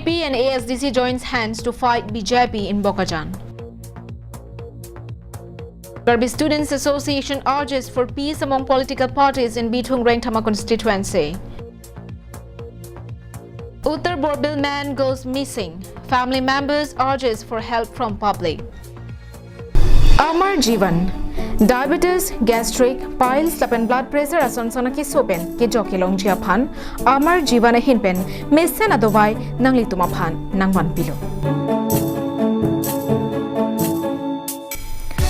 AAP and ASDC joins hands to fight BJP in Bokajan. Karbi Students Association urges for peace among political parties in Bitung Rengtama constituency. Uttar Borbil man goes missing. Family members urges for help from public. Amar Jivan. Diabetes, gastric, piles, and blood pressure asonsona ki sopen ki joki longjia phan. Amar Jivan hinpen mesen adovai nangli tuma phan nangwan pilo.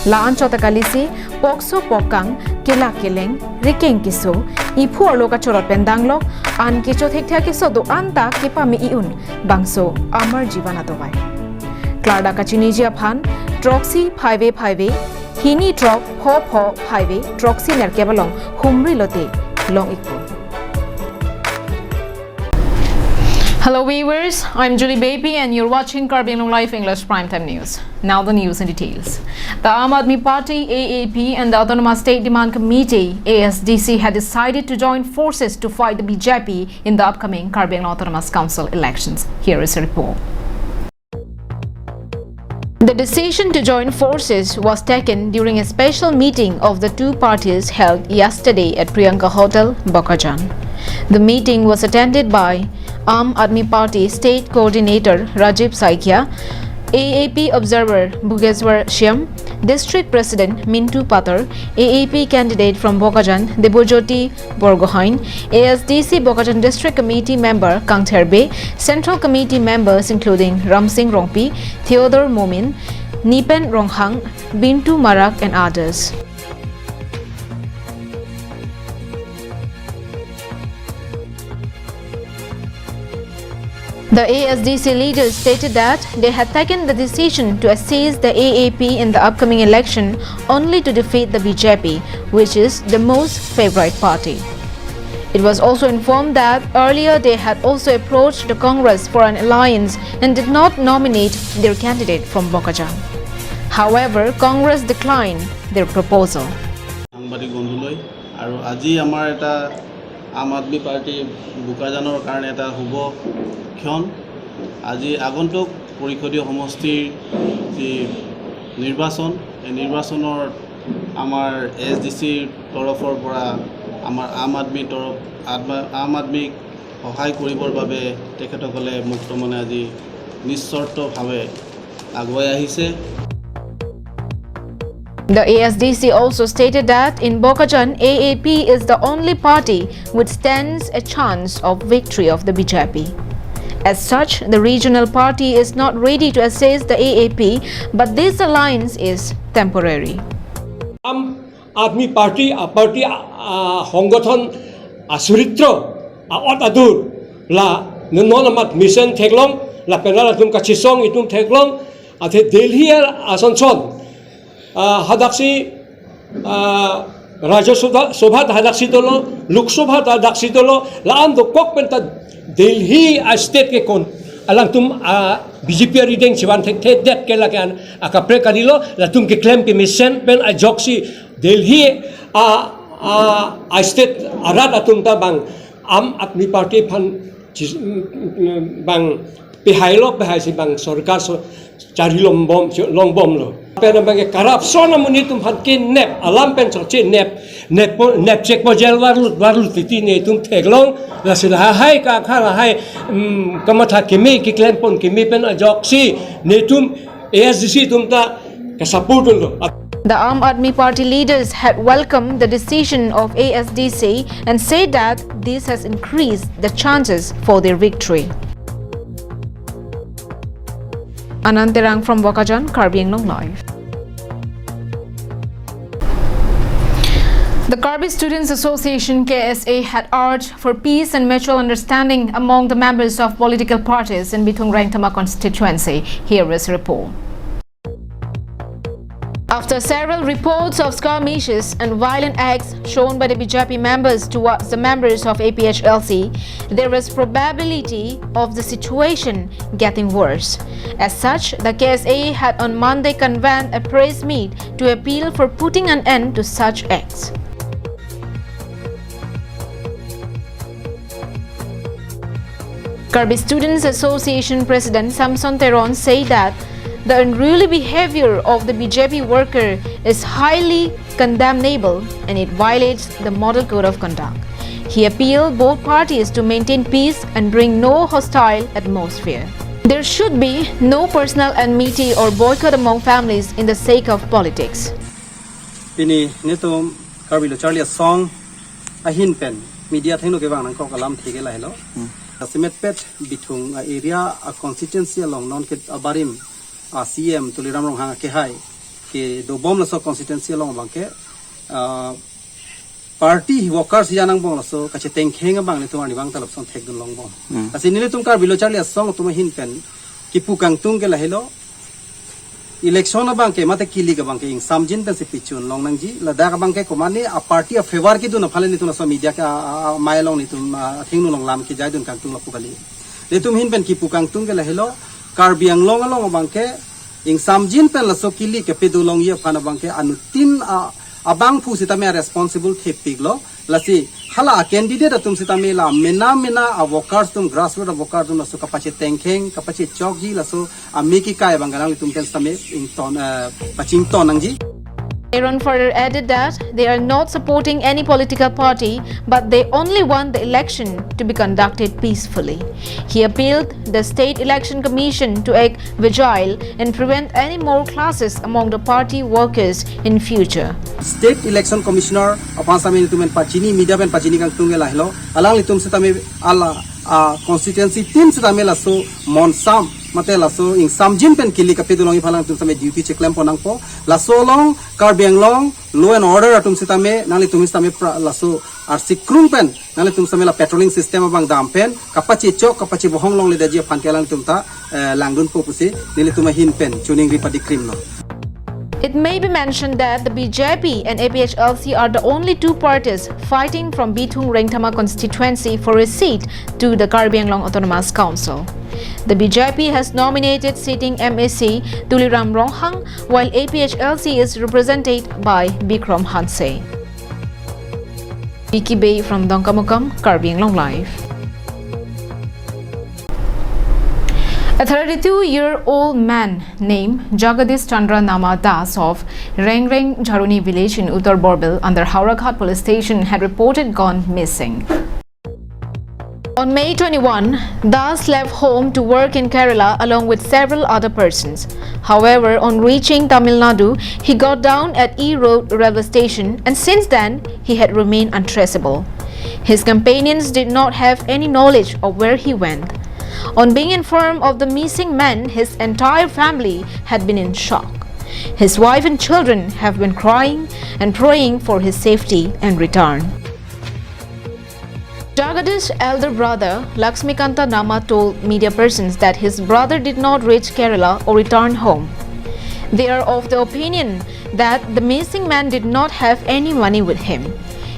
Laan chota kalisi pokso pokang kila kileng rikeng kiso ipu aloka chorot pendanglok an kicho thekthia kiso do anta kipami iun bangso Amar Jivan adovai. Klarda kachinijia phan troxy 5A hini drop pho 5A troxy nerkebalong humri lote long ikpo. Hello viewers, I'm Julie Baby and you're watching KAL Live English Primetime News. Now the news in details. The Aam Aadmi Party AAP and the Autonomous State Demand Committee ASDC had decided to join forces to fight the BJP in the upcoming KAL Autonomous Council elections. Here is a report. The decision to join forces was taken during a special meeting of the two parties held yesterday at Priyanka Hotel, Bokajan. The meeting was attended by Aam Aadmi Party State Coordinator Rajiv Saikia, AAP Observer Bhugeshwar Shyam, District President Mintu Patar, AAP candidate from Bokajan Debojyoti Borgohain, ASDC Bokajan District Committee Member Kang Therbe, Central Committee members including Ramsing Rongpi, Theodore Momin, Nipen Ronghang, Bintu Marak and others. The ASDC leaders stated that they had taken the decision to assist the AAP in the upcoming election only to defeat the BJP, which is the most favorite party. It was also informed that earlier they had also approached the Congress for an alliance and did not nominate their candidate from Bokajan. However, Congress declined their proposal. Aam Aadmi Party বোকাজানৰ কাৰণে এটা শুভ ক্ষণ আজি আগন্তুক পৰিষদীয় সমষ্টিৰ যি নিৰ্বাচন এই নিৰ্বাচনৰ আমাৰ এছডিচিৰ তৰফৰ পৰা আমাৰ আম আদমিক সহায় কৰিবৰ বাবে তেখেতসকলে মুক্ত মনে আজি নিশ্চৰ্তভাৱে আগুৱাই আহিছে. The ASDC also stated that in Bokajan, AAP is the only party which stands a chance of victory of the BJP. As such, the regional party is not ready to assist the AAP, but this alliance is temporary. Aam Aadmi Party Hongothon Asuritra Adur La Nonamat Mission Teglong La Penalatum Kachisong Itum Teglong Ate Delhi Asansol Hadaksi Raja Sobhat Hadaksi Dolo, Lok Sobhat Hadaksi Dolo, Laan do Kokpenta Delhi State ke kon, Alang tum BJP reading Chivan Tek Det Kelakan, Akapre Kadilo, Latum ke claim ke Mission Pen Ajoksi Delhi State Arad Atum Tabang, Aam Aadmi Party Pan Bang Pihailok Pihai Bang Sorkar Cari long bom lo. Pena bagi corruption amunitum hankin nep alam pen soci nep cek bojel warlut titi ne tum teglong la sila hai ka khala hai kamatha kimi ki klempon kimi pen ajoksi ne tum ASDC tum ta kasaput lo. The Aam Aadmi Party leaders had welcomed the decision of ASDC and said that this has increased the chances for their victory. Ananterang from Bokajan, KAL Live. The Karbi Students Association KSA had urged for peace and mutual understanding among the members of political parties in Bitung Rengtama constituency. Here is a report. After several reports of skirmishes and violent acts shown by the BJP members towards the members of APHLC, there is probability of the situation getting worse. As such, the KSA had on Monday convened a press meet to appeal for putting an end to such acts. Karbi Students Association President Samson Teron said that the unruly behavior of the BJP worker is highly condemnable and it violates the Model Code of Conduct. He appealed both parties to maintain peace and bring no hostile atmosphere. There should be no personal enmity or boycott among families in the sake of politics. Pini netum Karbi lo Charlie song ahin pen media thengno ke bang nang ko kalam thege lai lo simet pet bitung area a constituency along non ke abarim a CM tuliram rong hang ke hai ke do bom la so constituency along bang ke party workers janang bong la so kache tengkheng bang le tumani bang talap song thek dun long bom asin ni tum Karbi lo Charlie song tum hin pen ki pukang tung ke lahelo election bang ke mate kili ka bang ke samjin pen se pichun long nang ji la da ka bang ke komani a party a favor ki dun phale ni tun so media ka mailong ni tun thingnu long lam ki jai dun kang tung la pukali le tum hin pen ki pukang tung ke lahelo Karbi ang long bang ke ing samjin pen la so kili ke pedu long ye phana bang ke anu tin abang phu sitame responsible thepiglo lasi hala candidate atum sitame la mena a workers tum grassroots workers tum so kapache tengkheng kapache chokji la so ameki kai bangalang tum ten same in ton paching ton angji. Aaron further added that they are not supporting any political party, but they only want the election to be conducted peacefully. He appealed the State Election Commission to act vigil and prevent any more clashes among the party workers in future. State Election Commissioner upon same tumen pachini media pen pachini kang tungela helo alang litum sitame ala constituency team sitame la so monsam mate la so ing samjin pen kili ka pedulong ipalang tum same duty checklam ponang po la so long Karbi long law and order atum sitame nali tum sitame la so ar sikrum pen nali tum same la patrolling system abang dam pen kapachi chok kapachi bohong long le da je pankelang tum ta langdun po pusi nili tum hin pen tuning ripadi krim no. It may be mentioned that the BJP and APHLC are the only two parties fighting from Bitung Rengtama constituency for a seat to the Karbi Anglong Autonomous Council. The BJP has nominated sitting MAC Tuliram Ronghang, while APHLC is represented by Bikram Hanse. Vicky Bay from Dongkamukam, Karbi Anglong Live. A 32-year-old man named Jagadish Chandra Nama Das of Rengreng Jharuni village in Uttar Borbil under Hauraghat police station had reported gone missing. On May 21, Das left home to work in Kerala along with several other persons. However, on reaching Tamil Nadu, he got down at E Road railway station and since then he had remained untraceable. His companions did not have any knowledge of where he went. On being informed of the missing man, his entire family had been in shock. His wife and children have been crying and praying for his safety and return. Jagadish's elder brother, Laxmikanta Nama, told media persons that his brother did not reach Kerala or return home. They are of the opinion that the missing man did not have any money with him.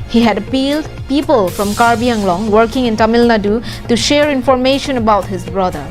He had appealed people from Karbi Anglong working in Tamil Nadu to share information about his brother.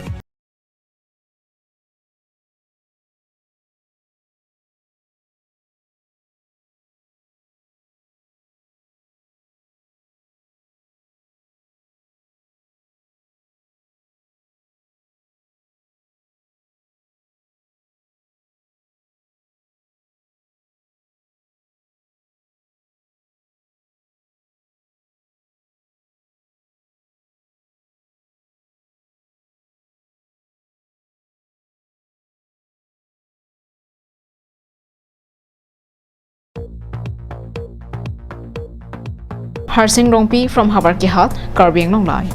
Harsing Rongpi from Habarkihat, Karbi Anglong Live.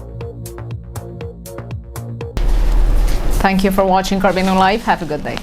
Thank you for watching Karbi Anglong Live. Have a good day.